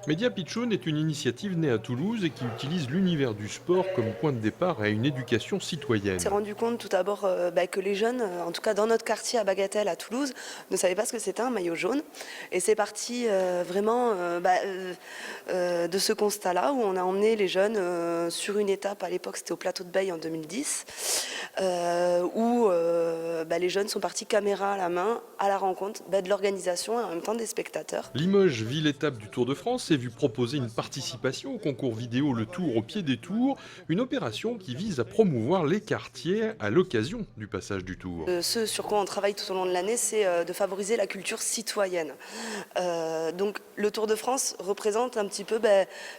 Media Pitchoun est une initiative née à Toulouse et qui utilise l'univers du sport comme point de départ à une éducation On s'est citoyenne. rendu compte tout d'abord que les jeunes, en tout cas dans notre quartier à Bagatelle à Toulouse, ne savaient pas ce que c'était un maillot jaune. Et c'est parti vraiment de ce constat-là où on a emmené les jeunes sur une étape, à l'époque c'était au plateau de Beille en 2010, où les jeunes sont partis caméra à la main à la rencontre de l'organisation et en même temps des spectateurs. Limoges vit l'étape du Tour de France s'est vu proposer une participation au concours vidéo Le Tour au pied des tours, une opération qui vise à promouvoir les quartiers à l'occasion du passage du Tour. Ce sur quoi on travaille tout au long de l'année, c'est de favoriser la culture citoyenne. Donc le Tour de France représente un petit peu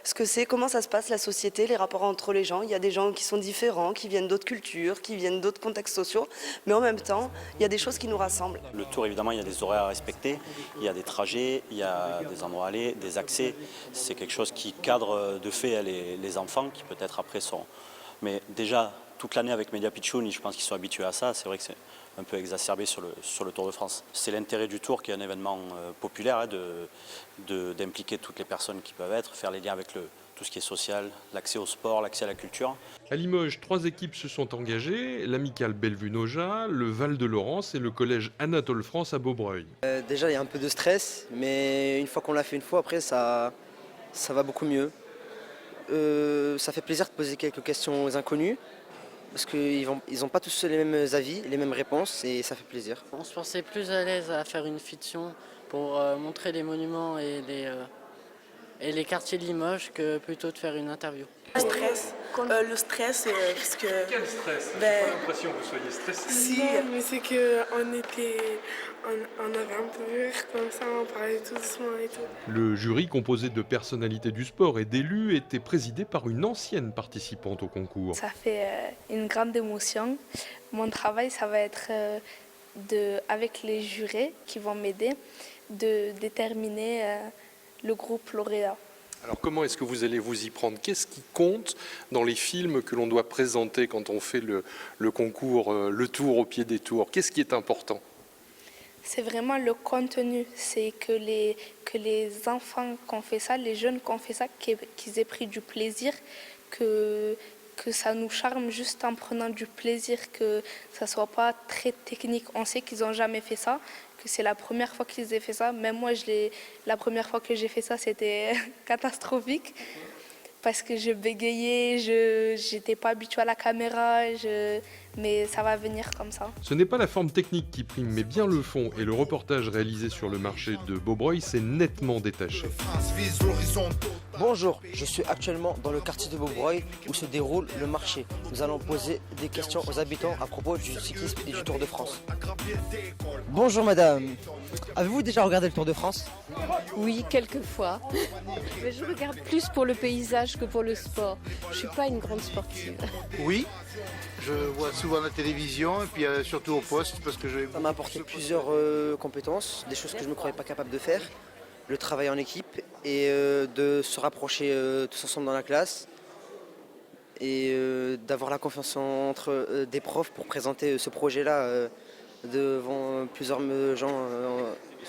ce que c'est, comment ça se passe la société, les rapports entre les gens. Il y a des gens qui sont différents, qui viennent d'autres cultures, qui viennent d'autres contextes sociaux, mais en même temps, il y a des choses qui nous rassemblent. Le Tour, évidemment, il y a des horaires à respecter, il y a des trajets, il y a des endroits à aller, des accès. C'est quelque chose qui cadre de fait les enfants qui peut-être après sont... Mais déjà, toute l'année avec Media Pitchoun, je pense qu'ils sont habitués à ça. C'est vrai que c'est un peu exacerbé sur le Tour de France. C'est l'intérêt du Tour qui est un événement populaire, d'impliquer toutes les personnes qui peuvent être, faire les liens avec tout ce qui est social, l'accès au sport, l'accès à la culture. À Limoges, 3 équipes se sont engagées, l'amicale Bellevue-Nauja, le Val-de-Laurence et le collège Anatole France à Beaubreuil. Déjà, il y a un peu de stress, mais une fois qu'on l'a fait une fois, après, ça va beaucoup mieux. Ça fait plaisir de poser quelques questions aux inconnus, parce qu'ils n'ont pas tous les mêmes avis, les mêmes réponses, et ça fait plaisir. On se pensait plus à l'aise à faire une fiction pour montrer les monuments et les quartiers de Limoges que plutôt de faire une interview. Le stress, parce que... Quel stress? Ben, J'ai pas l'impression que vous soyez stressé. si, Non, mais c'est qu'on on avait un peu rire comme ça, on parlait tout doucement et tout. Le jury, composé de personnalités du sport et d'élus, était présidé par une ancienne participante au concours. Ça fait une grande émotion. Mon travail, ça va être avec les jurés qui vont m'aider, de déterminer le groupe lauréat. Alors comment est-ce que vous allez vous y prendre? Qu'est-ce qui compte dans les films que l'on doit présenter quand on fait le concours Le Tour au pied des tours? Qu'est-ce qui est important? C'est vraiment le contenu, c'est que les enfants qui ont fait ça, les jeunes qui ont fait ça, qu'ils aient pris du plaisir, que ça nous charme juste en prenant du plaisir, que ça soit pas très technique. On sait qu'ils n'ont jamais fait ça, que c'est la première fois qu'ils aient fait ça. Même moi, la première fois que j'ai fait ça, c'était catastrophique parce que je bégayais, je n'étais pas habituée à la caméra, mais ça va venir comme ça. Ce n'est pas la forme technique qui prime, mais bien le fond. Et le reportage réalisé sur le marché de Beaubreuil s'est nettement détaché. Bonjour, je suis actuellement dans le quartier de Beaubreuil où se déroule le marché. Nous allons poser des questions aux habitants à propos du cyclisme et du Tour de France. Bonjour madame, avez-vous déjà regardé le Tour de France? Oui, quelquefois. Mais je regarde plus pour le paysage que pour le sport. Je suis pas une grande sportive. Oui, je vois souvent la télévision et puis surtout au poste parce que je... Ça m'a apporté plusieurs compétences, des choses que je ne me croyais pas capable de faire. Le travail en équipe et de se rapprocher tous ensemble dans la classe et d'avoir la confiance entre des profs pour présenter ce projet-là devant plusieurs gens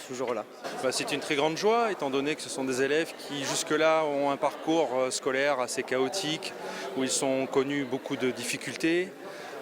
ce jour-là. C'est une très grande joie étant donné que ce sont des élèves qui jusque-là ont un parcours scolaire assez chaotique où ils ont connu beaucoup de difficultés.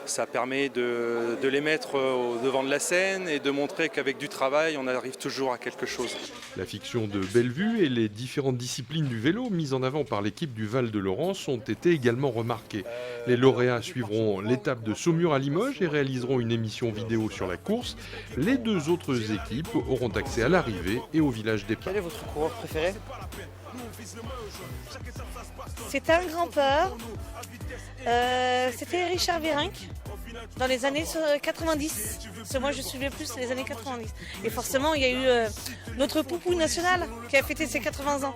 Ça permet de les mettre au devant de la scène et de montrer qu'avec du travail, on arrive toujours à quelque chose. La fiction de Bellevue et les différentes disciplines du vélo mises en avant par l'équipe du Val-de-Laurence ont été également remarquées. Les lauréats suivront l'étape de Saumur à Limoges et réaliseront une émission vidéo sur la course. Les 2 autres équipes auront accès à l'arrivée et au village départ. Quel est votre coureur préféré? C'était un grand-peur. C'était Richard Virenque dans les années 90. Parce que moi, je suivais plus les années 90. Et forcément, il y a eu notre poupou national qui a fêté ses 80 ans.